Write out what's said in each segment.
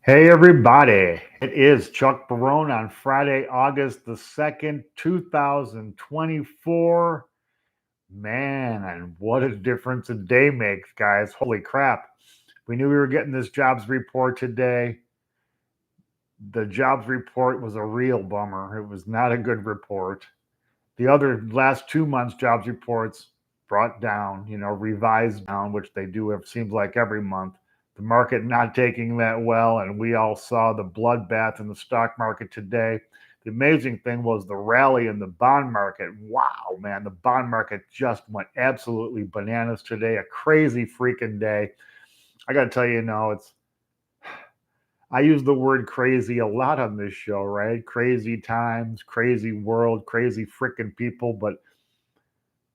Hey everybody, it is Chuck Barone on Friday, August the 2nd, 2024. Man, and what a difference a day makes, guys. Holy crap. We knew we were getting this jobs report today. The jobs report was a real bummer. It was not a good report. The other last 2 months jobs reports brought down, revised down, which they do, it seems like every month. The market not taking that well, and we all saw the bloodbath in the stock market today. The amazing thing was the rally in the bond market. Wow, man, the bond market just went absolutely bananas today. A crazy freaking day. I got to tell you, it's I use the word crazy a lot on this show, right? Crazy times, crazy world, crazy freaking people. But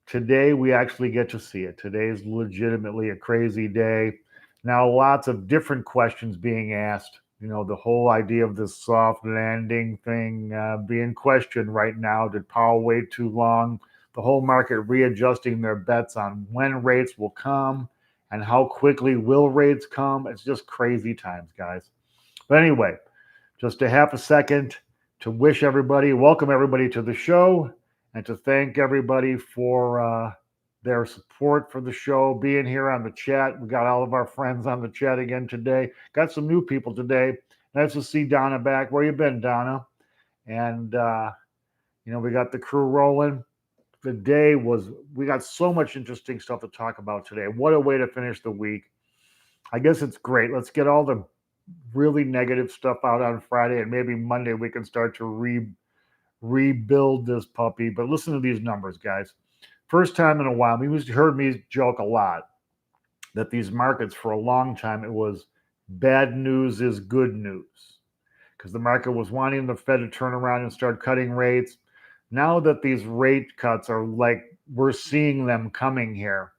today we actually get to see it. Today is legitimately a crazy day. Now, lots of different questions being asked. The whole idea of this soft landing thing being questioned right now. Did Powell wait too long? The whole market readjusting their bets on when rates will come and how quickly will rates come. It's just crazy times, guys. But anyway, just a half a second to wish everybody, welcome everybody to the show, and to thank everybody for their support for the show, being here on the chat. We got all of our friends on the chat again today. Got some new people today. Nice to see Donna back. Where you been, Donna? And we got the crew rolling. We got so much interesting stuff to talk about today. What a way to finish the week. I guess it's great. Let's get all the really negative stuff out on Friday, and maybe Monday we can start to rebuild this puppy. But listen to these numbers, guys. First time in a while, you heard me joke a lot that these markets, for a long time, it was bad news is good news, because the market was wanting the Fed to turn around and start cutting rates. Now that these rate cuts are like we're seeing them coming here,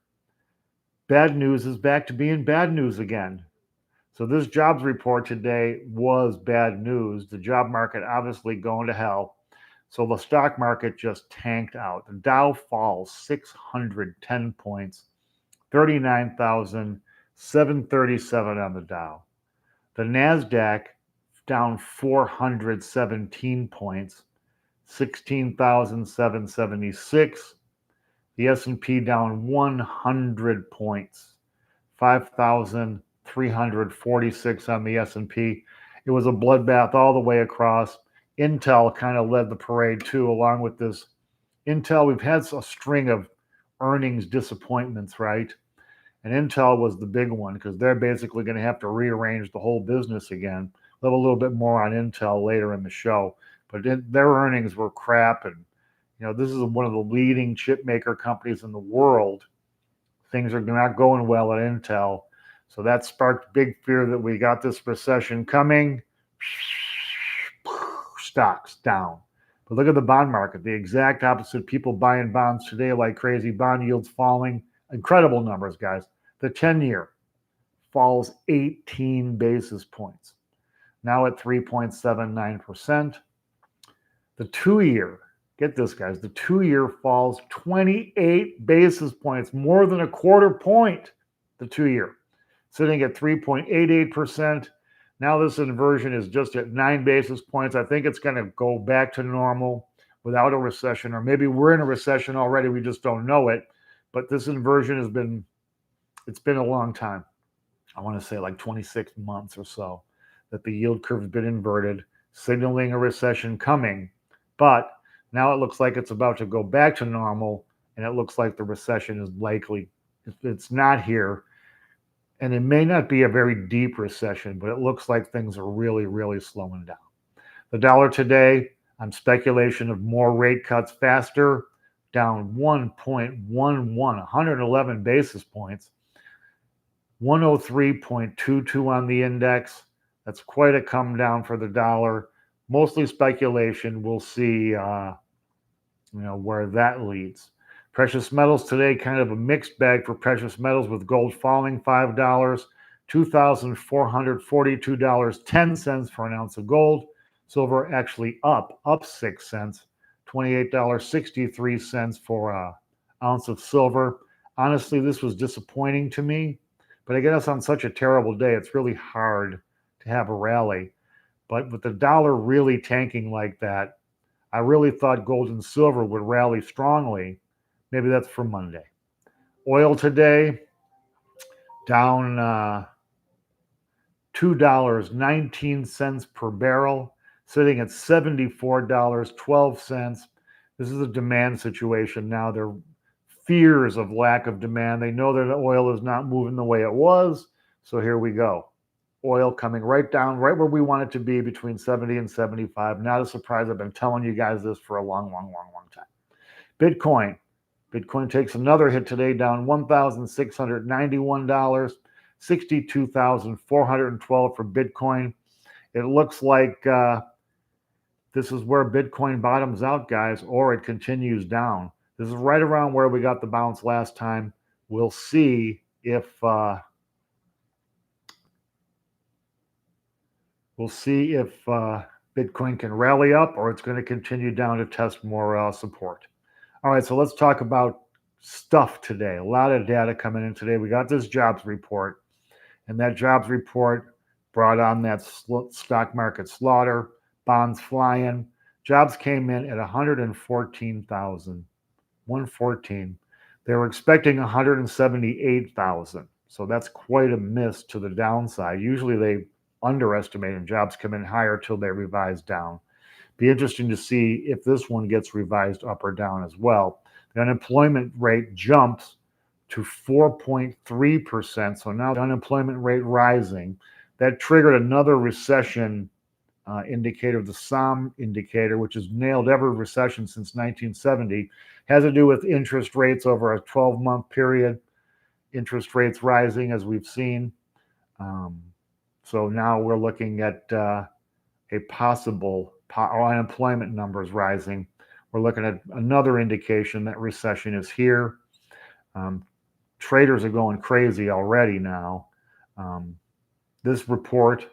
bad news is back to being bad news again. So this jobs report today was bad news. The job market obviously going to hell. So the stock market just tanked out. The Dow falls 610 points, 39,737 on the Dow. The Nasdaq down 417 points, 16,776. The S&P down 100 points, 5,346 on the S&P. It was a bloodbath all the way across. Intel kind of led the parade too, along with this. Intel, we've had a string of earnings disappointments, right? And Intel was the big one, because they're basically going to have to rearrange the whole business again. We'll have a little bit more on Intel later in the show. But their earnings were crap. And, this is one of the leading chip maker companies in the world. Things are not going well at Intel. So that sparked big fear that we got this recession coming. Stocks down. But look at the bond market, the exact opposite. People buying bonds today like crazy, bond yields falling. Incredible numbers, guys. The 10-year falls 18 basis points, now at 3.79%. The 2-year, get this, guys, the 2-year falls 28 basis points, more than a quarter point. The 2-year sitting at 3.88%. Now this inversion is just at 9 basis points. I think it's going to go back to normal without a recession, or maybe we're in a recession already, we just don't know it. But this inversion it's been a long time. I want to say like 26 months or so that the yield curve has been inverted, signaling a recession coming. But now it looks like it's about to go back to normal, and it looks like the recession is likely. It's not here, and it may not be a very deep recession, but it looks like things are really, really slowing down. The dollar today, on speculation of more rate cuts faster, down 1.11, 111 basis points, 103.22 on the index. That's quite a come down for the dollar. Mostly speculation. We'll see where that leads. Precious metals today, kind of a mixed bag for precious metals, with gold falling $5, $2,442.10 for an ounce of gold. Silver actually up 6 cents, $28.63 for an ounce of silver. Honestly, this was disappointing to me, but I guess on such a terrible day, it's really hard to to have a rally. But with the dollar really tanking like that, I really thought gold and silver would rally strongly. Maybe that's for Monday. Oil today down $2.19 per barrel, sitting at $74.12. This is a demand situation now. There are fears of lack of demand. They know that oil is not moving the way it was. So here we go. Oil coming right down, right where we want it to be, between 70 and 75. Not a surprise. I've been telling you guys this for a long time. Bitcoin. Bitcoin takes another hit today, down $1,691, 62,412 for Bitcoin. It looks like this is where Bitcoin bottoms out, guys, or it continues down. This is right around where we got the bounce last time. We'll see if Bitcoin can rally up, or it's going to continue down to test more support. All right, so let's talk about stuff today. A lot of data coming in today. We got this jobs report, and that jobs report brought on that stock market slaughter, bonds flying. Jobs came in at 114,000, 114. They were expecting 178,000, so that's quite a miss to the downside. Usually they underestimate and jobs come in higher till they revise down. Be interesting to see if this one gets revised up or down as well. The unemployment rate jumps to 4.3%. So now the unemployment rate rising. That triggered another recession indicator, the SOM indicator, which has nailed every recession since 1970. Has to do with interest rates over a 12-month period. Interest rates rising, as we've seen. So now we're looking at a possible unemployment numbers rising. We're looking at another indication that recession is here. Traders are going crazy already now. This report,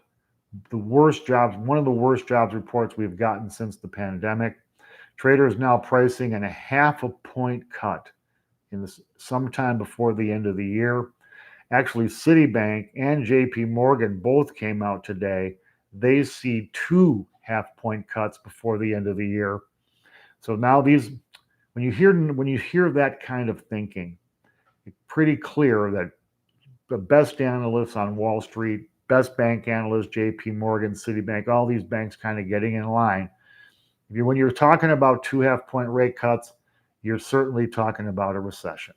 one of the worst jobs reports we've gotten since the pandemic. Traders now pricing in a 0.5 point cut in this sometime before the end of the year. Actually, Citibank and JP Morgan both came out today. They see 2 half-point cuts before the end of the year. So now when you hear that kind of thinking, it's pretty clear that the best analysts on Wall Street, best bank analysts, JP Morgan, Citibank, all these banks kind of getting in line. When you're talking about 2 half-point rate cuts, you're certainly talking about a recession.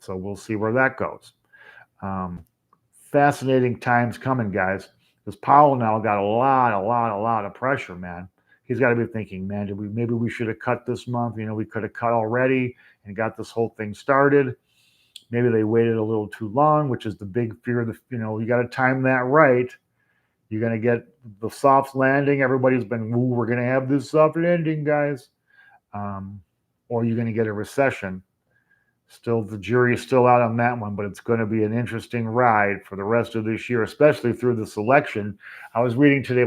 So we'll see where that goes. Fascinating times coming, guys. Because Powell now got a lot of pressure, man. He's got to be thinking, man, maybe we should have cut this month. We could have cut already and got this whole thing started. Maybe they waited a little too long, which is the big fear. You got to time that right. You're going to get the soft landing. Everybody's been, we're going to have this soft landing, guys. Or you're going to get a recession. Still, the jury is still out on that one, but it's going to be an interesting ride for the rest of this year, especially through this election. I was reading today,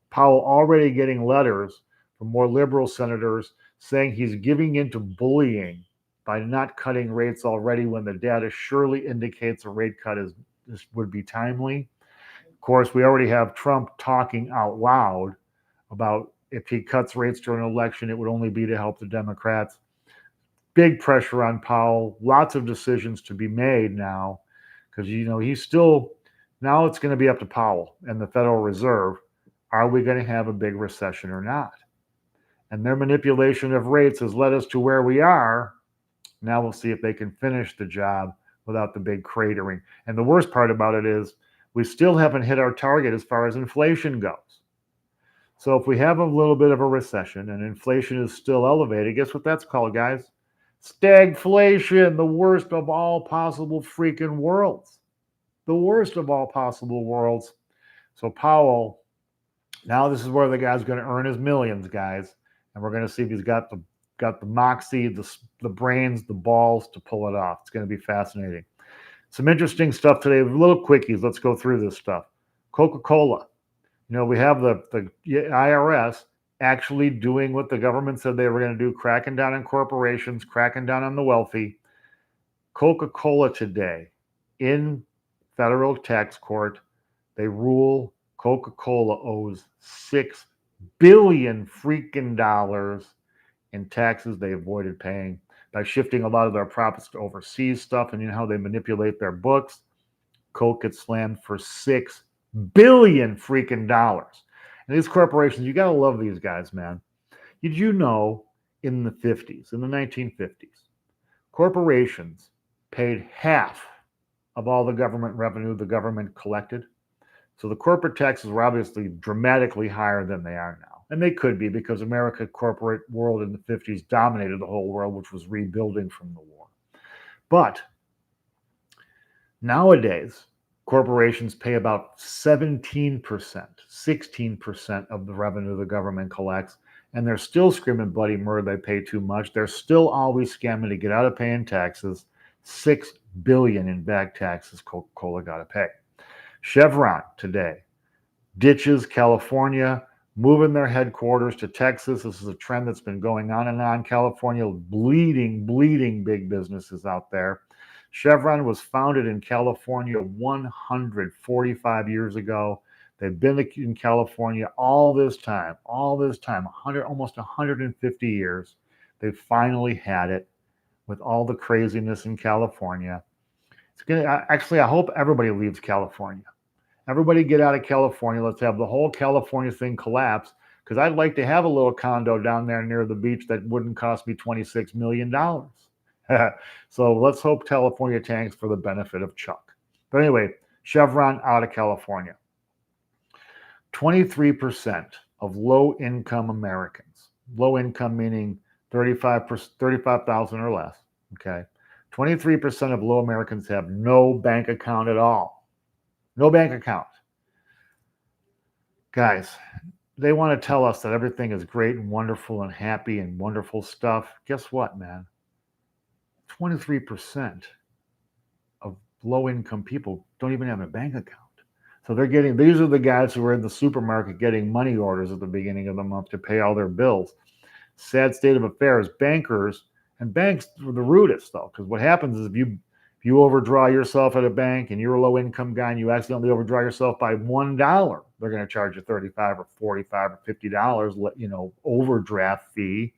Powell already getting letters from more liberal senators saying he's giving into bullying by not cutting rates already when the data surely indicates a rate cut would be timely. Of course, we already have Trump talking out loud about if he cuts rates during an election, it would only be to help the Democrats. Big pressure on Powell, lots of decisions to be made now, because now it's going to be up to Powell and the Federal Reserve. Are we going to have a big recession or not? And their manipulation of rates has led us to where we are. Now we'll see if they can finish the job without the big cratering. And the worst part about it is we still haven't hit our target as far as inflation goes. So if we have a little bit of a recession and inflation is still elevated, guess what that's called, guys? Stagflation, the worst of all possible freaking worlds. The worst of all possible worlds. So Powell, now this is where the guy's going to earn his millions, guys. And we're going to see if he's got the moxie, the brains, the balls to pull it off. It's going to be fascinating. Some interesting stuff today. Little quickies. Let's go through this stuff. Coca-Cola. We have the IRS actually doing what the government said they were going to do, cracking down on corporations, cracking down on the wealthy. Coca-Cola today in federal tax court, they rule Coca-Cola owes $6 billion freaking dollars in taxes they avoided paying by shifting a lot of their profits to overseas stuff. And you know how they manipulate their books? Coke gets slammed for $6 billion freaking dollars. And these corporations, you gotta love these guys, man. Did you know in the 50s, in the 1950s, corporations paid half of all the government revenue the government collected? So the corporate taxes were obviously dramatically higher than they are now. And they could be because America corporate world in the 50s dominated the whole world, which was rebuilding from the war. But nowadays, corporations pay about 17%, 16% of the revenue the government collects, and they're still screaming bloody murder they pay too much. They're still always scamming to get out of paying taxes. $6 billion in back taxes Coca-Cola got to pay. Chevron today ditches California, moving their headquarters to Texas. This is a trend that's been going on and on. California bleeding big businesses out there. Chevron was founded in California 145 years ago. They've been in California all this time, almost 150 years. They finally had it with all the craziness in California. Actually, I hope everybody leaves California. Everybody get out of California. Let's have the whole California thing collapse, because I'd like to have a little condo down there near the beach that wouldn't cost me $26 million. So let's hope California tanks for the benefit of Chuck. But anyway, Chevron out of California. 23% of low-income Americans, low income meaning 35,000 or less, okay? 23% of low Americans have no bank account at all. No bank account. Guys, they want to tell us that everything is great and wonderful and happy and wonderful stuff. Guess what, man? 23% of low-income people don't even have a bank account. So these are the guys who are in the supermarket getting money orders at the beginning of the month to pay all their bills. Sad state of affairs. Banks are the rudest, though, because what happens is if you overdraw yourself at a bank and you're a low-income guy and you accidentally overdraw yourself by $1, they're going to charge you $35 or $45 or $50, overdraft fee.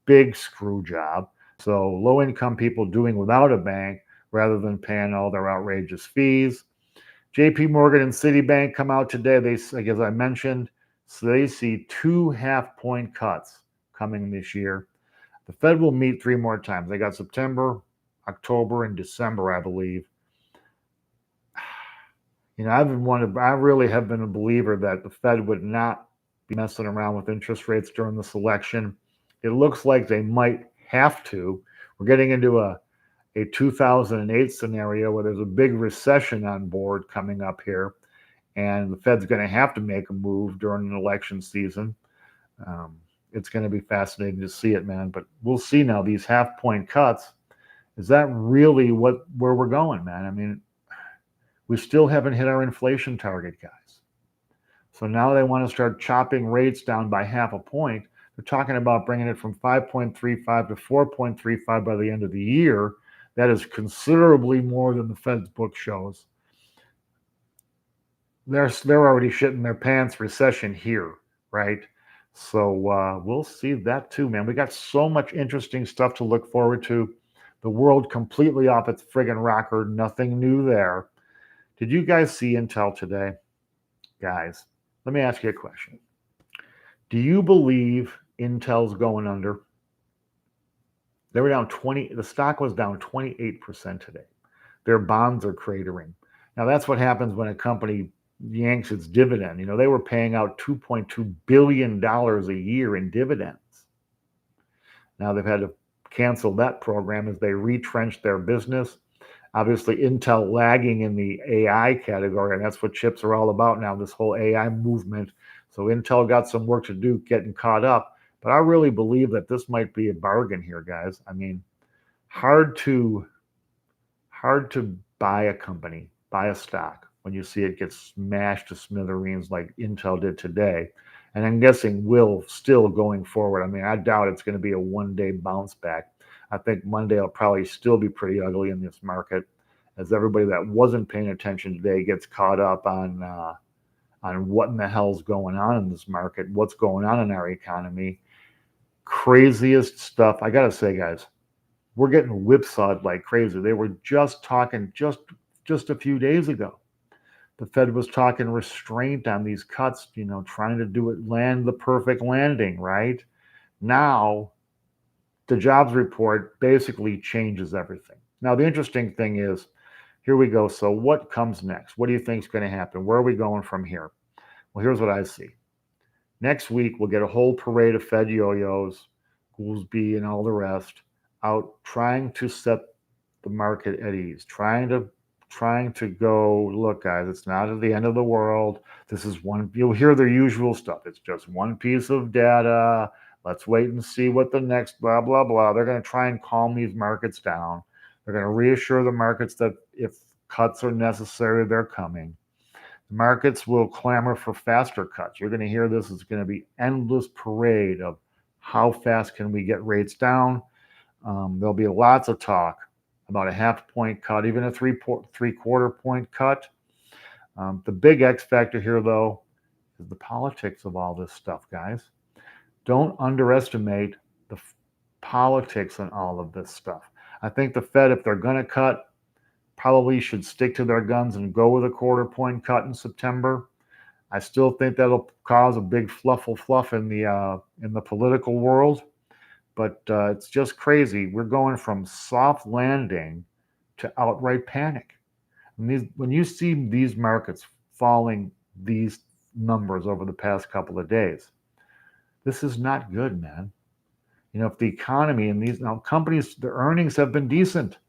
Big screw job. So low-income people doing without a bank rather than paying all their outrageous fees. JP Morgan and Citibank come out today. As I mentioned, so they see 2 half-point cuts coming this year. The Fed will meet 3 more times. They got September, October, and December, I believe. I really have been a believer that the Fed would not be messing around with interest rates during this election. It looks like they might have to. We're getting into a 2008 scenario where there's a big recession on board coming up here, and the Fed's going to have to make a move during an election season. It's going to be fascinating to see it, man. But we'll see now. These half-point cuts, is that really where we're going, man? I mean, we still haven't hit our inflation target, guys. So now they want to start chopping rates down by half a point. They're talking about bringing it from 5.35 to 4.35 by the end of the year. That is considerably more than the Fed's book shows. They're already shitting their pants recession here, right? So we'll see that too, man. We got so much interesting stuff to look forward to. The world completely off its friggin' rocker. Nothing new there. Did you guys see Intel today? Guys, let me ask you a question. Do you believe Intel's going under? They were down the stock was down 28% today. Their bonds are cratering. Now that's what happens when a company yanks its dividend. They were paying out $2.2 billion a year in dividends. Now they've had to cancel that program as they retrenched their business. Obviously, Intel lagging in the AI category, and that's what chips are all about now, this whole AI movement. So Intel got some work to do getting caught up. But I really believe that this might be a bargain here, guys. I mean, hard to buy a company, buy a stock when you see it get smashed to smithereens like Intel did today. And I'm guessing will still going forward. I mean, I doubt it's going to be a one-day bounce back. I think Monday will probably still be pretty ugly in this market as everybody that wasn't paying attention today gets caught up on on what in the hell's going on in this market, what's going on in our economy. Craziest stuff. I got to say, guys, we're getting whipsawed like crazy. They were just talking just a few days ago. The Fed was talking restraint on these cuts, trying to do it, land the perfect landing, right? Now, the jobs report basically changes everything. Now, the interesting thing is, here we go. So, what comes next? What do you think is going to happen? Where are we going from here? Well, here's what I see. Next week, we'll get a whole parade of Fed yo-yos, Goolsby, and all the rest out trying to set the market at ease, trying to go, look, guys, it's not at the end of the world. This is one, you'll hear their usual stuff. It's just one piece of data. Let's wait and see what the next blah, blah, blah. They're going to try and calm these markets down. They're going to reassure the markets that if cuts are necessary, they're coming. The markets will clamor for faster cuts. You're going to hear this. It's going to be endless parade of how fast can we get rates down. There'll be lots of talk about a half-point cut, even a three-quarter-point cut. The big X factor here, though, is the politics of all this stuff, guys. Don't underestimate the politics in all of this stuff. I think the Fed, if they're going to cut, probably should stick to their guns and go with a quarter-point cut in September. I still think that'll cause a big fluff in the political world. But it's just crazy. We're going from soft landing to outright panic. And when you see these markets falling these numbers over the past couple of days, this is not good, man. If the economy and these now companies, their earnings have been decent.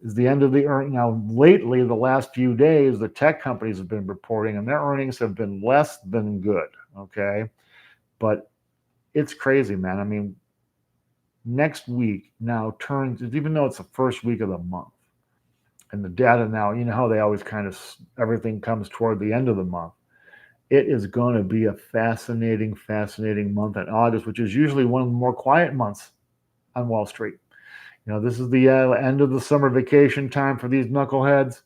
Is the end of the earning now? Lately, the last few days, the tech companies have been reporting, and their earnings have been less than good. Okay, but it's crazy, man. I mean, next week now turns, even though it's the first week of the month, and the data now, you know how they always kind of, everything comes toward the end of the month. It is going to be a fascinating month in August, which is usually one of the more quiet months on Wall Street. This is the end of the summer vacation time for these knuckleheads.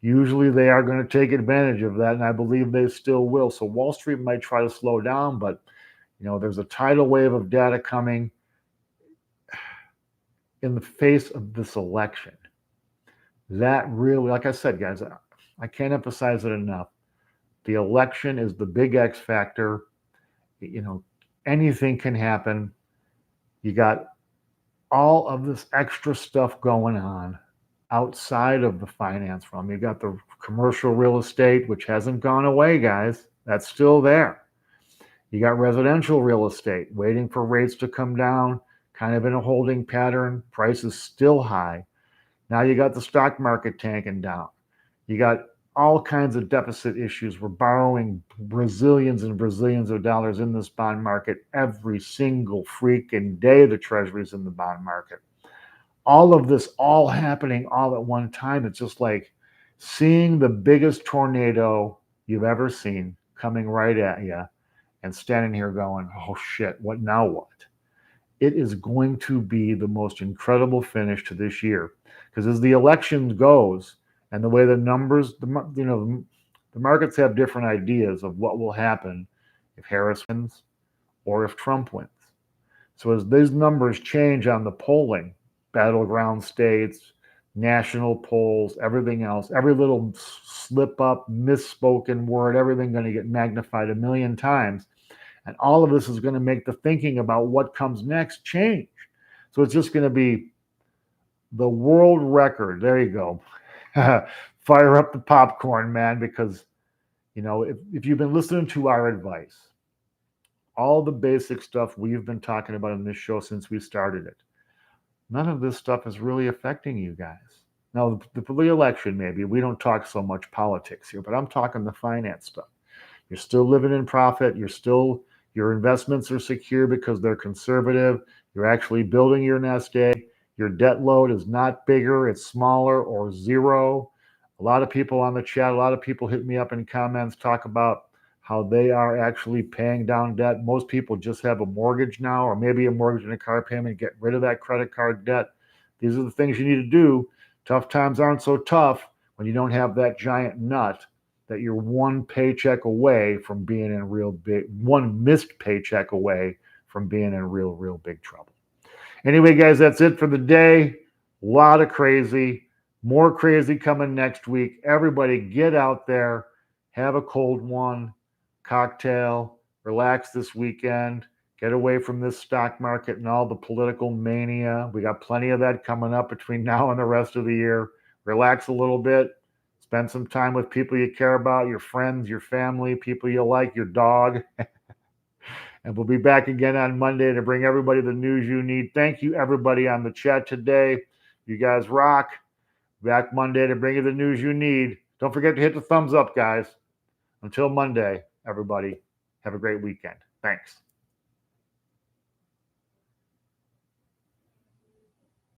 Usually they are going to take advantage of that, and I believe they still will. So Wall Street might try to slow down, but there's a tidal wave of data coming in the face of this election. That really, like I said, guys, I can't emphasize it enough. The election is the big X factor. Anything can happen. You got all of this extra stuff going on outside of the finance realm. You got the commercial real estate, which hasn't gone away, guys. That's still there. You got residential real estate waiting for rates to come down, kind of in a holding pattern. Prices still high. Now you got the stock market tanking down. You got all kinds of deficit issues. We're borrowing Brazilians and Brazilians of dollars in this bond market every single freaking day. The Treasury's in the bond market. All of this all happening all at one time. It's just like seeing the biggest tornado you've ever seen coming right at you and standing here going, oh shit, what now what? It is going to be the most incredible finish to this year. Because as the election goes, and the way the numbers, the markets have different ideas of what will happen if Harris wins or if Trump wins. So as these numbers change on the polling, battleground states, national polls, everything else, every little slip up, misspoken word, everything going to get magnified a million times. And all of this is going to make the thinking about what comes next change. So it's just going to be the world record. There you go. Fire up the popcorn, man, because, if you've been listening to our advice, all the basic stuff we've been talking about in this show since we started it, none of this stuff is really affecting you guys. Now, the election, maybe, we don't talk so much politics here, but I'm talking the finance stuff. You're still living in profit. Your investments are secure because they're conservative. You're actually building your nest egg. Your debt load is not bigger, it's smaller or zero. A lot of people on the chat, a lot of people hit me up in comments, talk about how they are actually paying down debt. Most people just have a mortgage now, or maybe a mortgage and a car payment, get rid of that credit card debt. These are the things you need to do. Tough times aren't so tough when you don't have that giant nut that you're one paycheck away from being in one missed paycheck away from being in real big trouble. Anyway, guys, that's it for the day. A lot of crazy. More crazy coming next week. Everybody get out there, have a cold one, cocktail, relax this weekend, get away from this stock market and all the political mania. We got plenty of that coming up between now and the rest of the year. Relax a little bit. Spend some time with people you care about, your friends, your family, people you like, your dog. And we'll be back again on Monday to bring everybody the news you need. Thank you, everybody on the chat today. You guys rock. Back Monday to bring you the news you need. Don't forget to hit the thumbs up, guys. Until Monday, everybody, have a great weekend. Thanks.